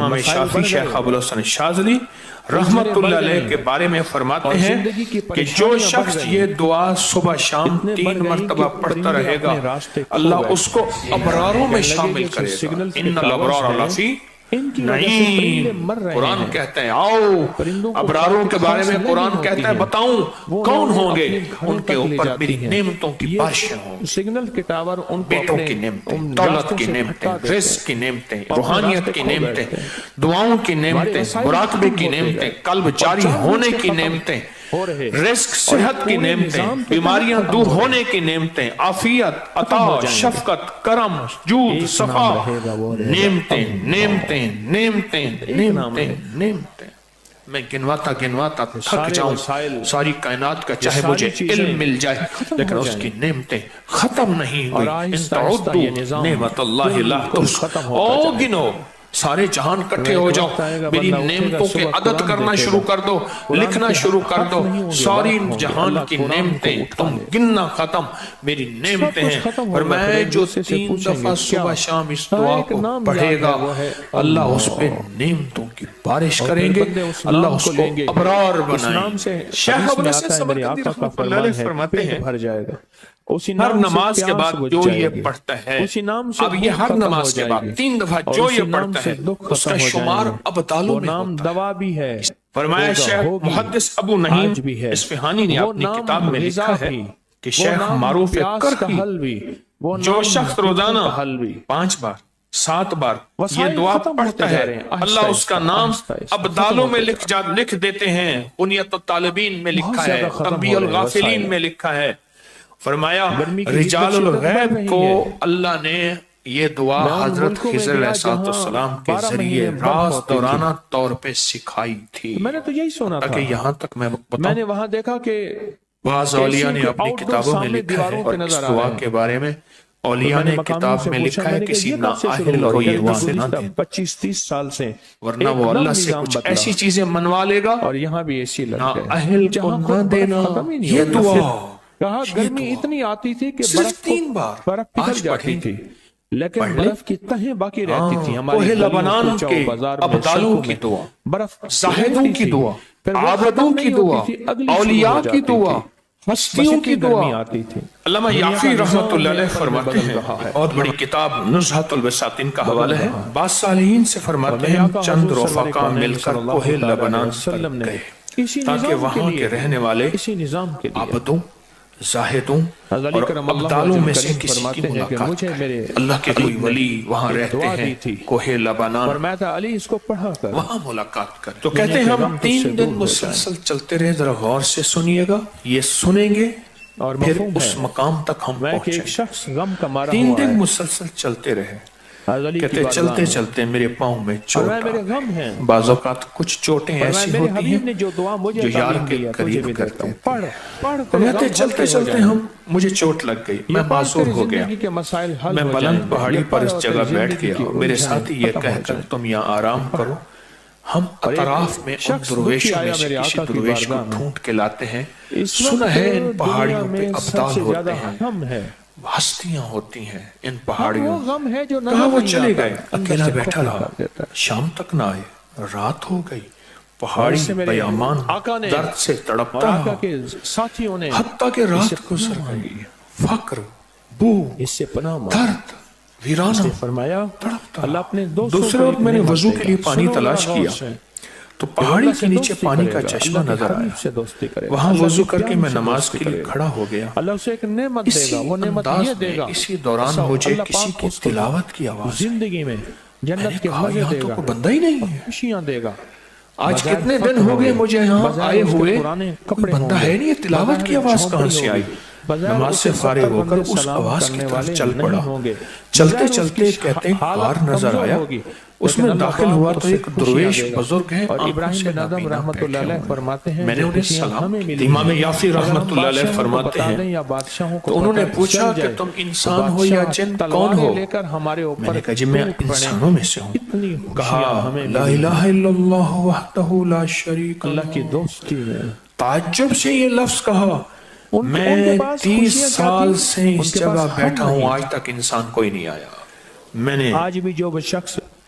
امام شافعی شیخ ابو الحسن شاذلی رحمت اللہ علیہ کے بارے میں فرماتے ہیں کہ جو شخص یہ دعا صبح شام 3 مرتبہ پڑھتا رہے گا اللہ اس کو ابراروں میں شامل کرے گا. ان الابرار لفی نعیم. قرآن کہتا ہے آؤ ابراروں کے بارے میں قرآن کہتا ہے بتاؤں کون ہوں گے, ان کے اوپر میری نعمتوں کی بارشیں ہوں, بیٹوں کی نعمتیں, دولت کی نعمتیں, رزق کی نعمتیں, روحانیت کی نعمتیں, دعاؤں کی نعمتیں, مراقبے کی نعمتیں, قلب جاری ہونے کی نعمتیں, رزق صحت کی نعمتیں, بیماریاں دور ہونے کی نعمتیں, عافیت, عطا, شفقت, کرم, جود, صفا, نعمتیں نعمتیں نعمتیں نعمتیں نعمتیں. میں گنواتا گنواتا تھک جاؤں ساری کائنات کا, چاہے مجھے علم مل جائے لیکن اس کی نعمتیں ختم نہیں ہوئی. ان تعدوا نعمت اللہ لا تحصوها. او گنو سارے جہان کٹھے ہو جاؤ, میری نعمتوں کے عدد کرنا شروع کر دو, لکھنا شروع کر دو. ساری جہان کی نعمتیں تم گننا ختم, میری نعمتیں ہیں. اور میں جو 3 دفعہ صبح شام اس دعا کو پڑھے گا اللہ اس پہ نعمتوں کی بارش کریں گے, اللہ اس کو ابرار بنائیں. شیخ ابو الحسن سمرقندی رحمۃ اللہ علیہ فرماتے ہیں ہر نماز کے بعد جو یہ پڑھتا ہے, اب یہ ہر نماز کے بعد 3 دفعہ جو یہ پڑھتا ہے اس کا شمار ابدالوں میں ہوتا ہے. فرمایا شیخ محدث ابو نعیم اصفہانی نے اپنی کتاب میں لکھا ہے کہ شیخ معروف کرخی جو شخص روزانہ 5 بار 7 بار یہ دعا پڑھتا ہے اللہ اس کا نام ابدالوں میں لکھ دیتے ہیں. بنیت الطالبین میں لکھا ہے, تنبیہ الغافلین میں لکھا ہے. فرمایا رجال الغیب کو اللہ نے یہ دعا حضرت خضر علیہ السلام کے ذریعے راز دورانہ طور پہ سکھائی تھی. میں نے تو یہی سنا تھا, یہاں تک میں میں نے وہاں دیکھا کہ بعض اولیاء نے اپنی کتابوں میں لکھا ہے, اور اس دعا کے بارے میں اولیاء نے کتاب میں لکھا ہے کسی نااہل کو یہ دعا نہ دیں 25-30 سال سے, ورنہ وہ اللہ سے کچھ ایسی چیزیں منوا لے گا. اور یہاں بھی ایسی نااہل کو نہ دینا یہ دعا. کہا گرمی اتنی آتی تھی کہ صرف 3 بار برف پگھل جاتی تھی, لیکن برف کی تہیں باقی رہتی تھی. کوہ لبنان کے ابدالوں کی دعا, برف زاہدوں کی دعا, عابدوں کی دعا, اولیاء کی دعا, ہستیوں کی دعا آتی تھی. علامہ یافی رحمت اللہ علیہ فرماتے ہیں, بہت بڑی کتاب نزہۃ البساطین کا حوالہ ہے, بعض صالحین سے فرماتے ہیں چند رفقا مل کر کوہ لبنان تک گئے تاکہ وہاں کے رہنے والے عابدوں, زاہدوں اور ابدالوں میں سے کسی کی ملاقات کریں. اللہ کے کوئی ولی وہاں رہتے ہیں کوہ لبنان, اور میں تھا علی اس کو پڑھا کر وہاں ملاقات کریں. تو کہتے ہیں ہم 3 دن مسلسل چلتے رہے, ذرا غور سے سنیے گا, یہ سنیں گے اور پھر اس مقام تک ہم پہنچیں. ایک شخص غم کا مارا 3 دن مسلسل چلتے رہے, کہتے چلتے چلتے میرے پاؤں میں چوٹ آ, بعض اوقات کچھ چوٹیں ایسی ہوتی ہیں جو یار کے قریب کرتے ہیں. کہتے چلتے چلتے مجھے چوٹ لگ گئی, میں معذور ہو گیا, میں بلند پہاڑی پر اس جگہ بیٹھ گیا, میرے ساتھی یہ کہہ کر تم یہاں آرام کرو, ہم اطراف میں ان درویشوں میں سے کسی درویش کو ڈھونڈ کے لاتے ہیں. سنا ہے ان پہاڑیوں پہ ابدال ہوتے ہیں, ہستیاں ہوتی ہیں ان پہاڑیوں. کہاں وہ چلے گئے, اکیلا بیٹھا رہا, شام تک نہ آئے, رات ہو گئی, پہاڑی بیامان درد سے تڑپتا رہا, حتیٰ کہ رات گزر گئی. فقر, بو, درد, ویرانہ, فرمایا تڑپتا. اللہ اپنے دوسرے وقت میں نے وضو کے لیے پانی تلاش کیا تو پہاڑی کے نیچے پانی کا چشمہ نظر آیا, وہاں وضو کر کے میں نماز کے لیے کھڑا ہو گیا. اللہ اسے ایک نعمت دے گا, وہ نعمت یہ دے گا, اسی دوران مجھے کسی کی تلاوت کی آواز, زندگی میں جنت کے مزے دے گا, بندہ ہی نہیں ہے, خوشیاں دے گا. آج کتنے دن ہو گئے مجھے یہاں آئے ہوئے, کوئی بندہ ہے نہیں, تلاوت کی آواز کہاں سے آئی. نماز سے فارغ ہو کر اس آواز کی طرف چل پڑا. چلتے چلتے کہتے ہیں غار نظر آیا, اس میں داخل ہوا تو ایک درویش بزرگ ہیں, اور ابراہیم بن آدم رحمت اللہ علیہ فرماتے ہیں, میں نے انہیں سلام کیا. امام یافی رحمت اللہ علیہ فرماتے ہیں تو انہوں نے پوچھا کہ تم انسان ہو یا جن, کون ہو؟ میں نے کہا جی میں انسانوں میں سے ہوں. کہا لا الہ الا اللہ وحدہ لا شریک اللہ کی دوستی میں. تعجب سے یہ لفظ کہا, میں 30 سال سے اس جگہ بیٹھا ہوں, آج تک انسان کوئی نہیں آیا. میں نے آج بھی جو شخص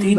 3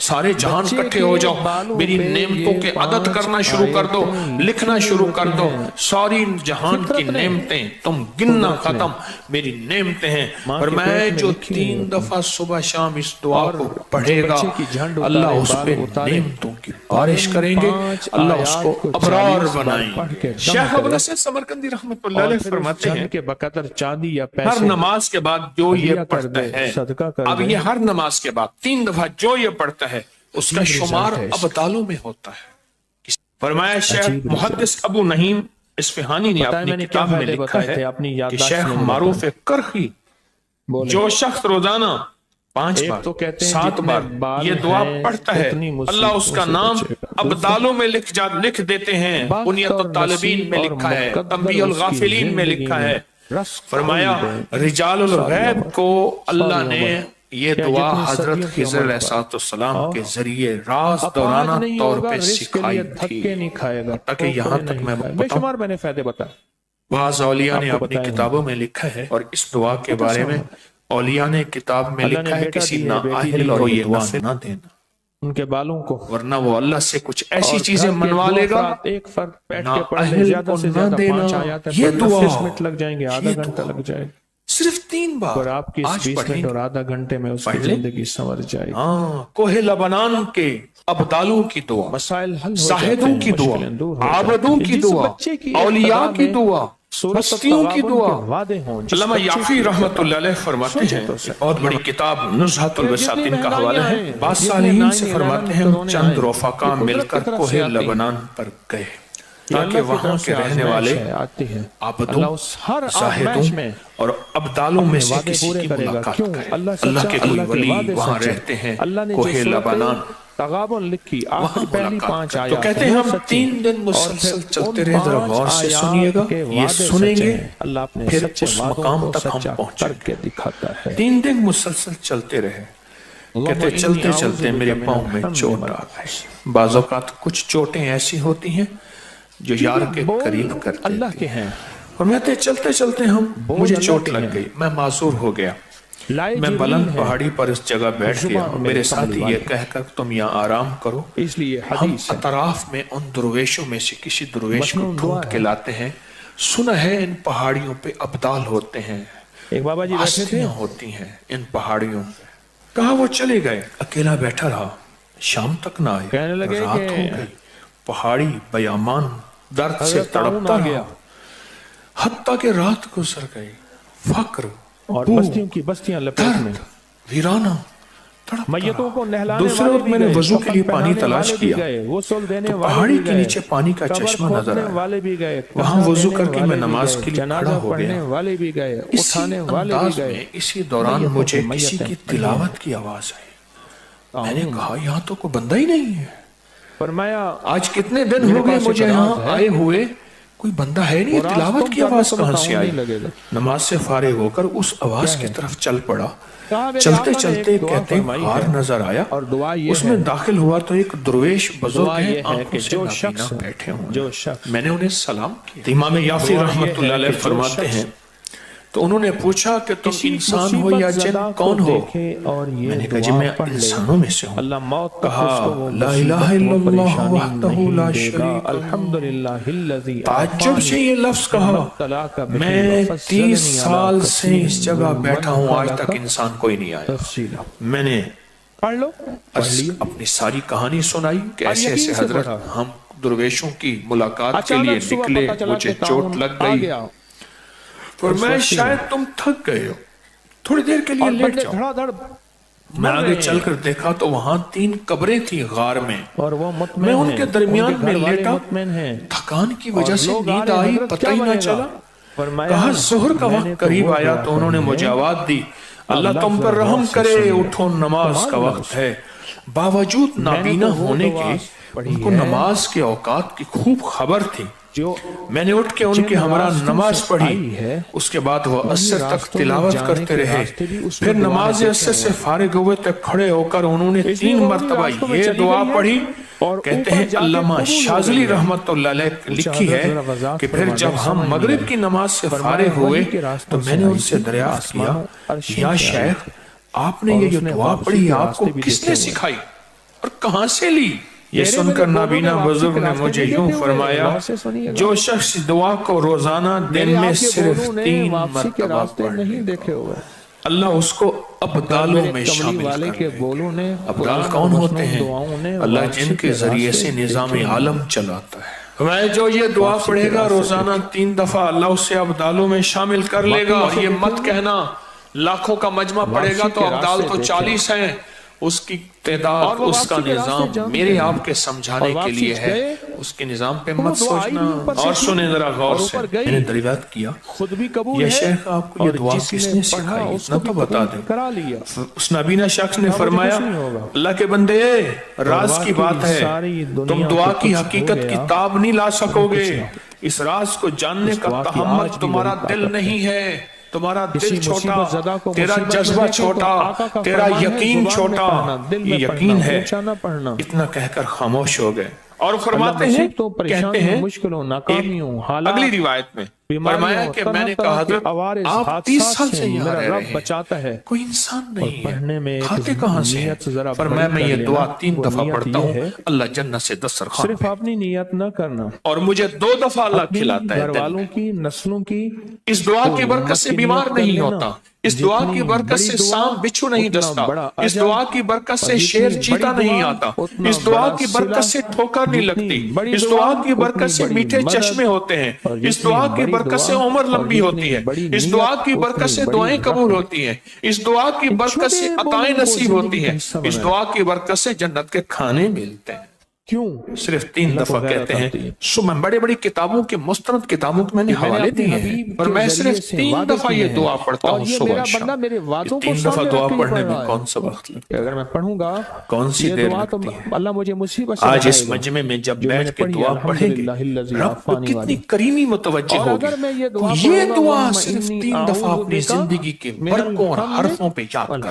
سارے جہان کٹھے ہو جاؤ، میری نعمتوں کے عدد کرنا شروع کر دو، لکھنا شروع کر دو، ساری جہان کی نعمتیں تم گننا ختم، میری نعمتیں ہیں۔ فرمایا جو 3 دفعہ صبح شام اس دعا کو پڑھے گا اللہ اس پہ نعمتوں کی بارش کریں گے، اللہ اس کو ابرار بنائیں گے۔ شیخ ابو الحسن سمرقندی رحمۃ اللہ علیہ فرماتے ہیں کے بقدر چاندی یا ہر پیسے نماز کے بعد جو یہ پڑھتا ہے، صدقہ کر اب دیں۔ یہ ہر نماز کے بعد 3 دفعہ جو یہ پڑھتا ہے اس کا شمار ابدالوں میں ہوتا ہے۔ فرمایا شیخ محدث ابو نعیم اصفہانی نے اپنی کتاب میں لکھا ہے کہ شیخ معروف کرخی جو شخص روزانہ 5 بار 7 بار یہ دعا پڑھتا ہے، اللہ اس کا نام ابدالوں میں لکھ دیتے ہیں۔ بنیت الطالبین میں لکھا ہے، تنبیہ الغافلین میں لکھا ہے۔ فرمایا رجال الغیب کو اللہ نے یہ دعا حضرت خضر علیہ السلام کے ذریعے راز دورانہ طور پہ سکھائی تھی، تاکہ یہاں تک میں بتاؤں میں نے فائدے بتا بعض اولیاء نے اپنی کتابوں میں لکھا ہے، اور اس دعا کے بارے میں اولیاء نے کتاب میں لکھا ہے کسی نااہل کو یہ دعا نہ دینا، ان کے بالوں کو، ورنہ وہ اللہ سے کچھ ایسی چیزیں منوا لے گا۔ ایک فرق بیٹھ کے پڑھ لے، نااہل زیادہ کو سے نہ زیادہ دینا، 5 آیاتیں یہ پڑھ لے، دعا 20 منٹ لگ جائیں گے، آدھا گھنٹہ لگ جائے گا، صرف 3 بار، اور آپ کی آج 20 پڑھیں منٹ گے۔ اور آدھا گھنٹے میں اس کی پڑھ لیں۔ زندگی سنور جائے گی۔ ہاں، کوہ لبنان کے ابدالوں کی دعا، مسائل حل ہو زاہدوں جاتے کی ہیں، دعا، مشکلیں دور ہو عابدوں جاتی کی ہیں۔ جس دعا، بچے کی اولیاء ابتدا کی میں دعا، سورۃ ہستیوں کی التغابن دعا۔ کے وعدے ہوں، جس علامہ بچے یافی کی رحمۃ اللہ علیہ فرماتے ہیں، بہت بڑی کتاب نزہۃ البساطین کا حوالہ ہے، بعض صالحین سے فرماتے ہیں چند رفقا مل کر کوہ لبنان پر گئے تاکہ وہاں کے رہنے والے عابدوں، زاہدوں اور ابدالوں میں سے کسی کی ملاقات کریں۔ اللہ کے کوئی ولی وہاں رہتے ہیں کوہ لبنان، تغابن لکھی آخری پہلی 5 آیات، تو کہتے ہیں ہم 3 دن مسلسل چلتے رہے، ذرا غور سے سنیے گا، یہ سنیں گے اللہ اپنے پھر سچے اس وعدوں مقام کو تک ہم سچا پہنچیں کر کے دکھاتا ہے۔ 3 دن مسلسل چلتے رہے، کہتے چلتے چلتے میرے پاؤں میں چوٹ آ گئی۔ بعض اوقات کچھ چوٹیں ایسی ہوتی ہیں جو یار کے قریب کرتے اللہ کے ہیں، فرماتے چلتے چلتے مجھے چوٹ لگ گئی، میں معذور ہو گیا، میں بلند پہاڑی پر اس جگہ بیٹھ گیا، میرے ساتھی یہ کہہ کر تم یہاں آرام کرو، اس لیے ہم حدیث اطراف میں ان درویشوں میں سے کسی درویش کو ڈھونڈ کے لاتے ہیں، سنا ہے ان پہاڑیوں پہ ابدال ہوتے ہیں، ایک بابا جی بیٹھے تھے، ہستیاں ہوتی ہیں ان پہاڑیوں پہ۔ کہا وہ چلے گئے، اکیلا بیٹھا رہا، شام تک نہ آئے، کہنے لگے رات کہ ہو گئی، پہاڑی بیامان درد سے تڑپتا گیا، حتیٰ کہ رات گزر گئی، فقر اور بستیوں کی بستیاں لپیٹ میں، ویرانہ تڑپتا میتوں کو نہلانے دوسرے والے وقت بھی میں نے گئے، وضو کے لیے کفن پانی پہنانے تلاش والے بھی کیا، گئے، غسل دینے تو والے پہاڑی بھی کے گئے، نیچے پانی کا قبر چشمہ نظر کھودنے آیا، والے بھی گئے، وہاں کفن وضو دینے کر کے میں والے بھی نماز گئے، کے لیے جنازہ کھڑا ہو پڑھنے گیا، والے بھی گئے، اسی اٹھانے والے بھی انداز گئے، میں اسی دوران مجھے کسی کی تلاوت کی آواز آئی، میں نے کہا یہاں تو کوئی بندہ ہی نہیں ہے، فرمایا آج کتنے دن ہو گئے مجھے یہاں آئے ہوئے، کوئی بندہ ہے نہیں، تلاوت کی آواز کہاں سے آئی؟ نماز سے فارغ ہو کر اس آواز کی طرف چل پڑا، چلتے چلتے کہتے غار نظر آیا، اور دعا یہ اس میں داخل ہوا تو ایک درویش بزرگ دعا ہیں، یہ ہے آنکھوں کہ سے جو نابینا شخص بیٹھے ہوئے، جو شخص میں نے انہیں سلام کیا۔ امام یافی رحمت اللہ علیہ فرماتے ہیں تو انہوں نے پوچھا کہ تم انسان ہو یا جن کون ہو؟ میں نے کہا جی میں انسانوں میں سے ہوں۔ اللہ موت کہا لا الہ الا اللہ وحدہ لا شریک الحمدللہ الذی تعجب سے یہ لفظ کہا، میں 30 سال سے اس جگہ بیٹھا ہوں، آج تک انسان کوئی نہیں آیا۔ میں نے پڑھ لو، اپنی ساری کہانی سنائی کہ ایسے ایسے حضرت ہم درویشوں کی ملاقات کے لیے نکلے، مجھے چوٹ لگ گئی، اور میں شاید تم تھک گئے ہو، تھوڑی دیر کے لیے لیٹ جاؤ۔ میں آگے چل کر دیکھا تو وہاں 3 قبریں تھیں غار میں، اور وہ مطمئن میں ان کے درمیان میں لیٹا، ہیں، تھکان کی وجہ سے نیند آئی، پتہ ہی نہ چلا۔ کہا ظہر کا وقت قریب آیا تو انہوں نے مجھے آواز دی، اللہ تم پر رحم کرے، اٹھو نماز کا وقت ہے۔ باوجود نابینا ہونے کے ان کو نماز کے اوقات کی خوب خبر تھی، میں نے اٹھ کے ان کے ہمراہ نماز پڑھی، اس کے بعد وہ عصر تک تلاوت کرتے رہے، پھر نماز عصر سے فارغ ہوئے تک کھڑے ہو کر انہوں نے 3 مرتبہ یہ دعا پڑھی۔ کہتے ہیں علامہ شاذلی رحمت اللہ علیہ لکھی ہے کہ پھر جب ہم مغرب کی نماز سے فارغ ہوئے تو میں نے ان سے دریافت کیا، یا شیخ آپ نے یہ دعا پڑھی آپ کو کس نے سکھائی؟ اور کہاں سے لی؟ یہ سن کر نابینا بزرگ نے مجھے یوں فرمایا جو شخص دعا کو روزانہ دن میں صرف 3 مرتبہ پڑھ لے اللہ اس کو ابدالوں میں شامل کر لے گا۔ ابدال کون ہوتے ہیں؟ اللہ جن کے ذریعے سے نظام عالم چلاتا ہے۔ میں جو یہ دعا پڑھے گا روزانہ 3 دفعہ اللہ اسے ابدالوں میں شامل کر لے گا۔ اور یہ مت کہنا لاکھوں کا مجمع پڑھے گا تو ابدال تو 40 ہیں، اس کی تعداد، اس کا نظام میرے آپ کے سمجھانے کے لیے ہے، اس کے نظام پہ مت سوچنا۔ اور سنیں ذرا غور سے، میں نے دریافت کیا یہ شیخ آپ کو یہ دعا کس نے سکھائی، اتنا تو بتا دیں۔ اس نابینا شخص نے فرمایا اللہ کے بندے راز کی بات ہے، تم دعا کی حقیقت کتاب نہیں لا سکو گے، اس راز کو جاننے کا تحمل تمہارا دل نہیں ہے، تمہارا دل چھوٹا، تیرا جذبہ چھوٹا، تیرا یقین چھوٹا، یہ یقین ہے۔ اتنا کہہ کر خاموش ہو گئے اور فرماتے ہیں، کہتے ہیں اگلی روایت میں فرمایا کہ میں نے کہا حضرت آپ 30 سال سے یہاں رہ رہے ہیں، کوئی انسان نہیں ہے، کھاتے کہاں سے ہیں؟ فرمایا میں یہ دعا 3 دفعہ پڑھتا ہوں، اللہ جنت سے دسترخوان صرف اپنی نیت نہ کرنا اور مجھے 2 دفعہ اللہ کھلاتا ہے۔ گھر والوں کی، نسلوں کی، اس دعا کی برکت سے بیمار نہیں ہوتا، اس دعا کی برکت سے سانپ بچھو نہیں ڈستا، اس دعا کی برکت سے شیر چیتا نہیں آتا، اس دعا کی برکت سے ٹھوکر نہیں لگتی، اس دعا کی برکت سے میٹھے چشمے ہوتے ہیں، اس دعا کی برکت سے عمر لمبی ہوتی ہے، اس دعا کی برکت سے دعائیں قبول ہوتی ہیں، اس دعا کی برکت سے عطائیں نصیب ہوتی ہیں، اس دعا کی برکت سے جنت کے کھانے ملتے ہیں۔ کیوں؟ صرف 3 دفعہ کہتے ہیں۔ میں بڑے بڑی کتابوں کے مستند کتابوں کے میں نے حوالے دیے ہیں، پر میں صرف 3 دفعہ یہ دعا پڑھتا ہوں صبح شام۔ 3 دفعہ دعا پڑھنے میں کون سا وقت لگتا ہے؟ اگر میں پڑھوں گا کون سی دیر لگتی ہے؟ اللہ مجھے مصیبت سے آج اس مجمع میں جب بیٹھ کے دعا پڑھیں گے رب کو کتنی کریمی متوجہ ہوگی۔ تو یہ دعا صرف 3 دفعہ اپنی زندگی کے برقوں اور حرفوں پہ یاد کر،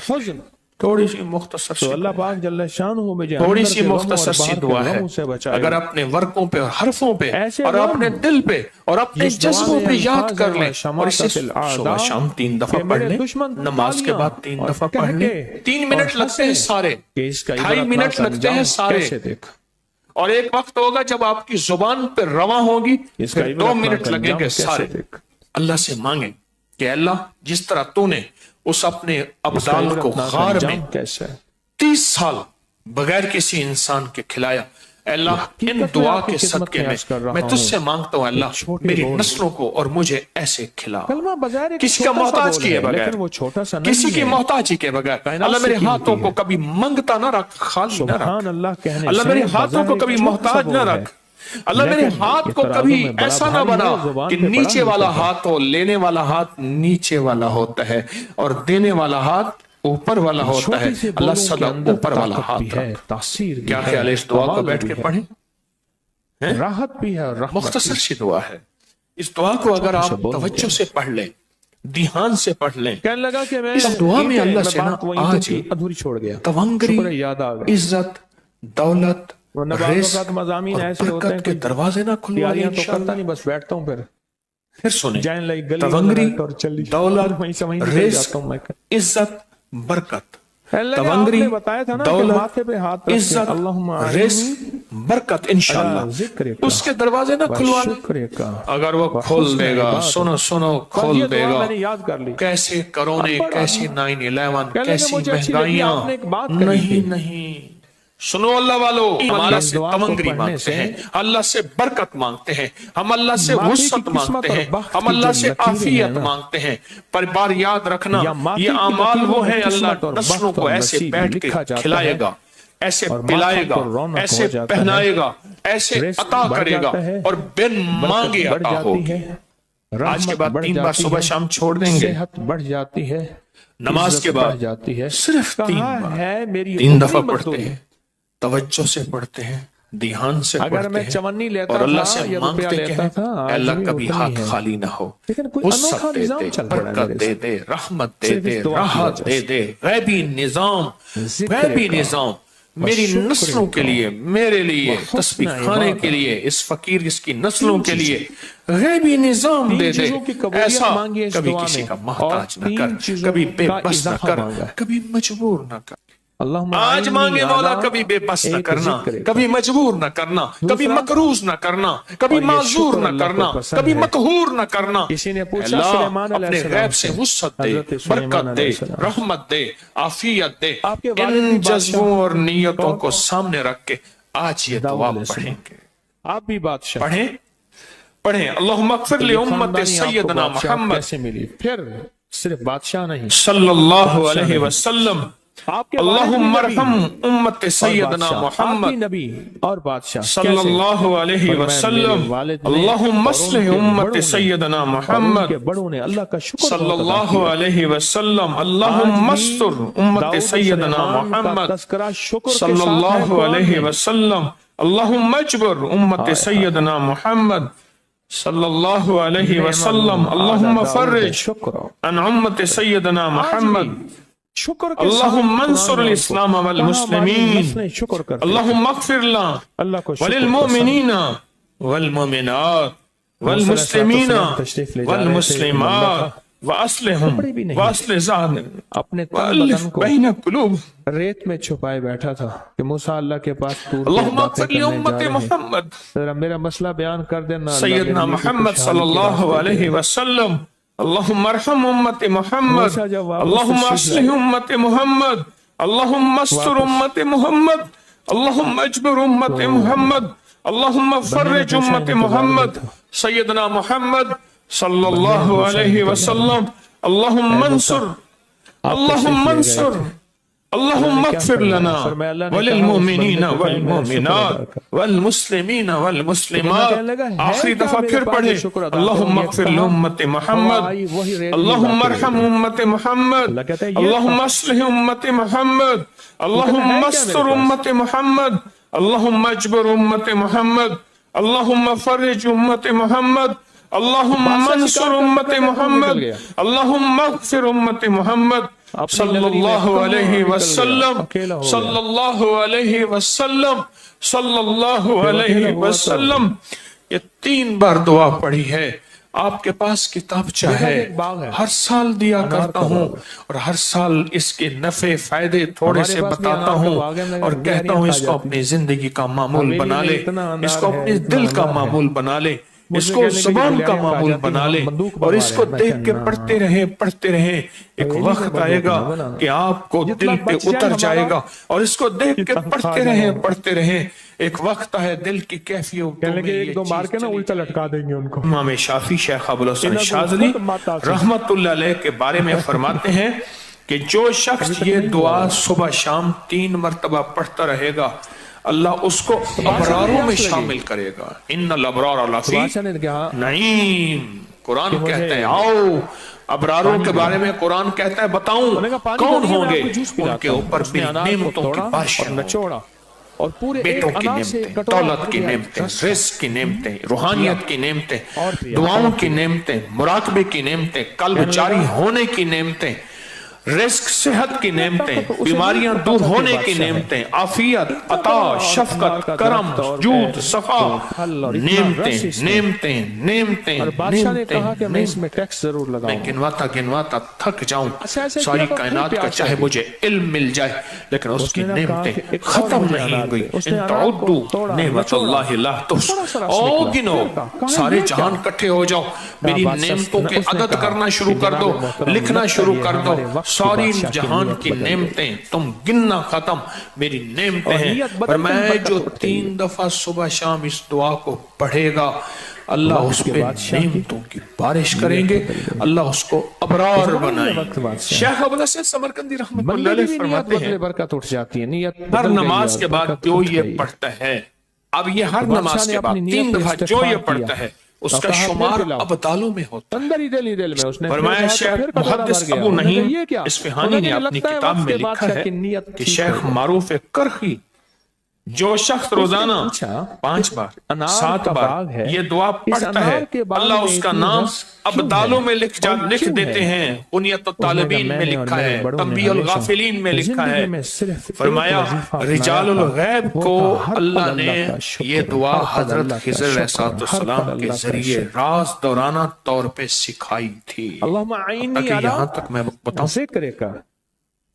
تھوڑی سی مختصر سی اللہ پاک جل شانہ مجھے تھوڑی سی مختصر سی دعا ہے، اگر اپنے ورقوں پہ اور حرفوں پہ اور اپنے دل پہ اور اپنے جذبوں پہ یاد کر لیں اور اسے صبح شام 3 دفعہ پڑھ لیں، نماز کے بعد 3 دفعہ پڑھ لیں۔ 3 منٹ لگتے ہیں سارے، 2.5 منٹ لگتے ہیں سارے، اور ایک وقت ہوگا جب آپ کی زبان پہ رواں ہوگی، پھر 2 منٹ لگیں گے سارے۔ اللہ سے مانگیں کہ اللہ جس طرح تو نے اس اپنے ابدال کو غار میں 30 سال بغیر کسی انسان کے کھلایا، اللہ ان دعا کے صدقے میں تجھ سے مانگتا ہوں اللہ میری نسلوں کو اور مجھے ایسے کھلا، کسی کا محتاج کیے بغیر، کسی کی محتاجی کے بغیر۔ اللہ میرے ہاتھوں کو کبھی منگتا نہ رکھ، خالی نہ رکھ، اللہ میرے ہاتھوں کو کبھی محتاج نہ رکھ، اللہ میرے ہاتھ کو کبھی ایسا نہ بنا کہ نیچے والا ہاتھ ہو، لینے والا ہاتھ نیچے والا ہوتا ہے اور دینے والا ہاتھ اوپر والا ہوتا ہے، اللہ سدا اوپر والا ہاتھ رکھ۔ کیا خیال ہے اس دعا کو بیٹھ کے پڑھیں؟ راحت بھی ہے، مختصر سی دعا ہے۔ اس دعا کو اگر آپ توجہ سے پڑھ لیں، دھیان سے پڑھ لیں، اس دعا میں اللہ سے آج ادھوری چھوڑ گیا، تونگری، عزت، دولت، رزق، مضامین ایسے ہوتے ہیں کے دروازے نہ کھلوائیں تو کرتا نہیں، بس بیٹھتا ہوں۔ پھر سنیں، تونگری، دولت، رزق، عزت، برکت، تونگری، دولت، عزت، رزق، برکت، انشاءاللہ اس کے دروازے نہ کھلوانا، اگر وہ کھول دے گا، سنو کھول دے گا، کیسے کرونے، کیسی 9/11، کیسی مہنگائیاں، نہیں سنو اللہ والو، ہم اللہ سے تونگری مانگتے ہیں، اللہ سے برکت مانگتے ہیں، ہم اللہ سے وسعت مانگتے ہیں، ہم اللہ سے عافیت مانگتے ہیں، پر بار یاد رکھنا یہ اعمال وہ ہیں اللہ نسلوں کو ایسے بیٹھ کے کھلائے گا، ایسے پلائے گا، ایسے پہنائے گا، ایسے عطا کرے گا اور بن مانگے عطا ہوگی۔ آج کے بعد 3 بار صبح شام چھوڑ دیں گے، بڑھ جاتی ہے، نماز کے بعد صرف 3 بار 3 دفعہ پڑھتے ہیں، توجہ سے پڑھتے ہیں، دھیان سے پڑھتے ہیں اور اللہ سے مانگتے ہیں اے اللہ کبھی ہاتھ خالی نہ ہو، وسعت دے دے، برکت دے دے، رحمت دے دے، راحت دے دے، غیبی نظام میری نسلوں کے لیے، میرے لیے، تسبیح خانے کے لیے، اس فقیر اس کی نسلوں کے لیے غیبی نظام دے دے، ایسا کبھی کسی کا محتاج نہ کر، کبھی بے بس نہ کر، کبھی مجبور نہ کر۔ آج مانگے مولا کبھی بے بس نہ کرنا، کبھی مجبور نہ کرنا، کبھی مقروض نہ کرنا، کبھی معذور نہ کرنا، کبھی مقہور نہ کرنا۔ اللہ اپنے غیب سے وسعت دے، برکت دے، رحمت دے، عافیت دے۔ ان جذبوں اور نیتوں کو سامنے رکھ کے آج یہ دعا پڑھیں گے۔ آپ بھی بادشاہ پڑھیں اللہم اغفر لامت سیدنا محمد، پھر صرف بادشاہ نہیں صلی اللہ علیہ وسلم، اللہم ارحم امت سیدنا محمد نبی اور بادشاہ صلی اللہ علیہ وسلم، اللہم اصلح امت سیدنا محمد بڑوں نے اللہ کا شکر صلی اللہ علیہ وسلم، اللہم استر امت سیدنا محمد صلی اللہ علیہ وسلم، اللہم اجبر امت سیدنا محمد صلی اللہ علیہ وسلم، اللہم فرج عن امت سیدنا محمد، اللہم انصر الاسلام والمسلمین، اللہم اغفر لنا وللمؤمنین والمؤمنات والمسلمین والمسلمات واصلح ذات بین قلوب۔ ریت میں چھپائے بیٹھا تھا کہ موسیٰ اللہ کے پاس اللہم اغفر لامت محمد، میرا مسئلہ بیان کر دینا سیدنا محمد صلی اللہ علیہ وسلم، اللہم ارحم امت محمد، اللہم اصلح امت محمد، اللہم استر امت محمد، اللہم اجبر امت محمد، اللہم فرج امت محمد، سیدنا محمد صلی اللہ علیہ وسلم، اللہم انصر، اللہم انصر، اللہم اغفر لنا وللمؤمنین والمؤمنات والمسلمین والمسلمات۔ آخری دفعہ پھر پڑھے اللہم اغفر لامت محمد، اللہم ارحم امت محمد، اللہم اصلح امت محمد، اللہم استر امت محمد، اللہم اجبر امت محمد، اللہم فرج امت محمد، اللہم انصر امت محمد، اللہم اغفر امت محمد صلی اللہ علیہ وسلم، صلی اللہ علیہ وسلم، صلی اللہ علیہ وسلم۔ یہ 3 بار دعا پڑھی ہے۔ آپ کے پاس کتابچہ ہے، ہر سال دیا کرتا ہوں اور ہر سال اس کے نفع فائدے تھوڑے سے بتاتا ہوں اور کہتا ہوں اس کو اپنی زندگی کا معمول بنا لے، اس کو اپنے دل کا معمول بنا لے، اس کو زبان کا معمول بنا لے اور اس کو دیکھ کے پڑھتے رہیں۔ ایک وقت آئے گا کہ آپ کو دل پہ اتر جائے گا اور اس کو دیکھ کے پڑھتے رہیں۔ ایک وقت ہے دل کی کیفیت میں ایک دو بار کے نا الٹا لٹکا دیں گے ان کو۔ امام شافعی شیخ ابو الحسن شاذلی رحمت اللہ علیہ کے بارے میں فرماتے ہیں کہ جو شخص یہ دعا صبح شام 3 مرتبہ پڑھتا رہے گا، اللہ اس کو ابراروں میں شامل کرے گا۔ ان الابرار لفی نعیم، قرآن کہتا ہے آؤ ابراروں کے بارے میں قرآن کہتا ہے بتاؤں کون ہوں گے، ان کے اوپر میری نعمتوں کی بارش اور پورے بیٹوں کی نعمتیں، دولت کی نعمتیں، رزق کی نعمتیں، روحانیت کی نعمتیں، دعاؤں کی نعمتیں، مراقبے کی نعمتیں، قلب جاری ہونے کی نعمتیں، رزق صحت کی نعمتیں، بیماریاں دور ہونے کی نعمتیں، عافیت، عطا، شفقت، کرم، جود، صفا، نعمتیں۔ اور بادشاہ نے کہا کہ میں اس میں ٹیکس ضرور لگاؤں، میں گنواتا تھک جاؤں، ساری کائنات کا چاہے مجھے علم مل جائے لیکن اس کی نعمتیں ختم نہیں ہوئی۔ ان تعدوا نعمت اللہ لا تحصوها، او گنو، سارے جہان کٹھے ہو جاؤ، میری نعمتوں کے عدد کرنا شروع کر دو، لکھنا شروع کر دو، ساری جہان کی نعمتیں تم گننا ختم، میری نعمتیں ہیں۔ اور میں جو 3 دفعہ صبح شام اس دعا کو پڑھے گا، اللہ اس پہ نعمتوں کی بارش کریں گے، اللہ اس کو ابرار بنائیں گے۔ شیخ ابو الحسن سمرقندی رحمۃ اللہ علیہ فرماتے ہیں برکت اٹھ جاتی ہے، نیت ہر نماز کے بعد جو یہ پڑھتا ہے، اب یہ ہر نماز کے بعد 3 دفعہ جو یہ پڑھتا ہے اس کا شمار ابدالوں میں ہوتا ہے۔ اندر ہی دل میں اس نے فرمایا شیخ محدث ابو نعیم اصفہانی نے اپنی کتاب میں لکھا ہے کہ شیخ معروف کرخی جو شخص روزانہ 5 بار 7 بار یہ دعا پڑھتا ہے، اللہ اس کا نام ابدالوں میں لکھ دیتے ہیں۔ بنیت الطالبین میں لکھا ہے، تنبیہ الغافلین میں لکھا ہے۔ فرمایا رجال الغیب کو اللہ نے یہ دعا حضرت خضر علیہ السلام کے ذریعے راز دورانہ طور پہ سکھائی تھی۔ اللہم اعینی یہاں تک میں بتاؤں، ذکر کا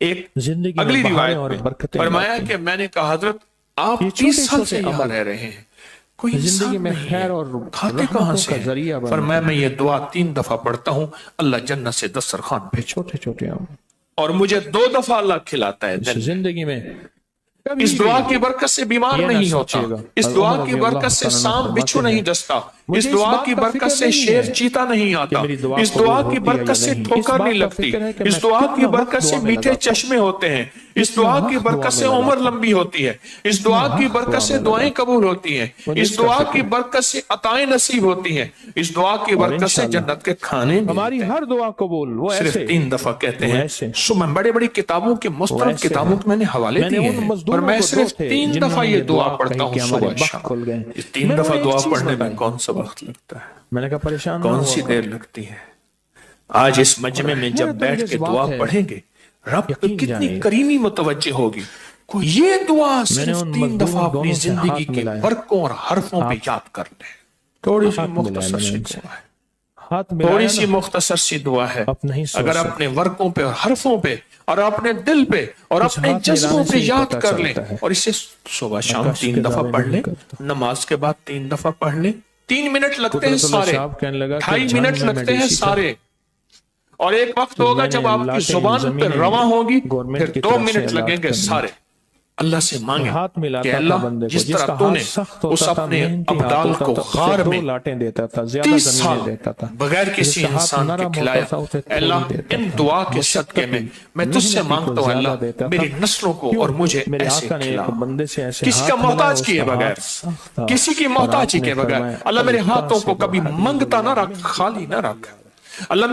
ایک زندگی میں اگلی بہاریں روایت اور میں برکتیں فرمایا لاتے ہیں۔ کہ میں نے کہا حضرت آپ یہ 30 سال چھوٹے سے چھوٹے یہاں عمل رہ رہے ہیں، کوئی زندگی انسان میں نہیں خیر ہے، اور کھاتے کہاں رحمتوں سے کا ہیں؟ ذریعہ بنتے فرمایا ہیں۔ میں یہ دعا 3 دفعہ پڑھتا ہوں، اللہ جنت سے دسترخوان بھیجو، چھوٹے چھوٹے عمل اور مجھے 2 دفعہ اللہ کھلاتا ہے اس دن میں۔ زندگی میں اس کبھی دعا بھی کی برکت سے بیمار یہ نہ نہیں ہوتا، سوچیے گا۔ اس حضرت دعا عمر کی رضی اللہ برکت سے تعالیٰ عنہ سانپ فرماتے بچھو ہیں، نہیں ڈستا، مجھے اس اس دعا بات کی کا برکت فکر سے نہیں شیر ہے چیتا نہیں کہ آتا، میری دعا اس قبول دعا کی ہوتی ہے یا برکت سے نہیں، اس ٹھوکر بات نہیں کا لگتی، فکر ہے کہ اس میں دعا کی کتنا برکت وقت سے دعا میں میٹھے لگاتا ہوں، چشمے ہوتے ہیں، اس کتنا دعا کی وقت برکت دعا سے میں عمر لگاتا ہوں، لمبی ہوتی ہے، اس کتنا دعا کی وقت برکت دعا سے میں دعائیں لگاتا قبول ہوتی ہیں، مجھے اس اس کا دعا فکر کی ہے۔ برکت سے عطائیں نصیب ہوتی ہیں، اس دعا کی اور برکت سے انشاءاللہ جنت کے کھانے ہماری ملتے ہیں۔ ہر دعا قبول، وہ صرف ایسے 3 دفعہ کہتے وہ ہیں، ایسے میں بڑے بڑی کتابوں کے وہ مستند ایسے کتابوں ہیں۔ کے میں نے حوالے میں نے دیے ان ہیں، پر مزدوروں میں کو صرف دو تھے 3 جنہوں دفعہ نے یہ دعا دعا پڑھتا کہی ہوں کہ ہمارے صبح بخت شام۔ کھل گئے۔ اس 3 میں دفعہ انہیں ایک دعا چیز پڑھنے میں بتائی، کون سا وقت لگتا ہے، میں نے کہا پریشان نہ کون ہوا سی کرو۔ دیر لگتی ہے؟ آج اس مجمع میں جب حیرت بیٹھ انگیز کے بات دعا ہے، پڑھیں گے، رب پہ یقین کتنی جانیے، کریمی متوجہ ہوگی۔ یہ دعا میں نے صرف ان 3 دفعہ مزدوروں اپنی دونوں سے زندگی ہاتھ کے ملایا، برقوں اور حرفوں پہ آپ یاد کر لیں۔ تھوڑی سی ہاتھ ملایا مختصر میں نے سی ان سے، دعا ہے، ہاتھ تھوڑی ملایا سی نا، مختصر سی دعا ہے۔ آپ نہیں سوچ اگر سکتے۔ اپنے ورقوں پہ اور حرفوں پہ اور اپنے دل پہ اور اس اپنے ہاتھ جذبوں ملانے پہ سے ہی یاد پتہ کر لیں، چلتا ہے، اور اسے صبح شام نقش 3 کے دفعہ دعوے پڑھ نہیں لیں، کرتا۔ نماز کے بعد 3 دفعہ پڑھ لیں، 3 منٹ لگتے ہیں قدرت اللہ سارے، صاحب کہنے لگا کہ 2.5 جنگ منٹ میں لگتے ہیں DC تھا، سارے، اور ایک وقت تو ہوگا میں جب نے آپ کی لاٹیں زبان پہ زمینیں رواں ہوگی، گورنمنٹ پھر کی 2 طرف سے منٹ الاٹ لگیں گے کرنی۔ سارے۔ اللہ سے مانگیں ہاتھ کہ ملاتا تھا اللہ بندے کو، جس جس طرح کا تو ہاتھ نے سخت اس ہوتا تھا، اپنے محنتی ہاتھ ابدال ہوتا کو تھا، غار اسے 2 میں لاٹیں دیتا تھا، زیادہ 30 زمینیں سال دیتا تھا، بغیر جس کسی کا ہاتھ انسان کے نرم کھلایا۔ ہوتا تھا اسے اے تھوڑی اللہ دیتا ان تھا، دعا کے صدقے مشقتی میں تجھ سے محنتی کو مانگتا ہوں زیادہ اللہ دیتا میری تھا۔ نسلوں کو کیوں؟ اور مجھے میرے ایسے آقا نے کھلا، ایک بندے سے ایسے کسی کا ہاتھ ملایا، محتاج اس کیے کا بغیر، ہاتھ سخت تھا، کسی کی اور محتاج آپ نے کیے بغیر، فرمایا اللہ میرے القا ہاتھوں سے کو وہ کبھی حبیب منگتا نہ اللہ رکھ، خالی نہ رکھ۔ اللہ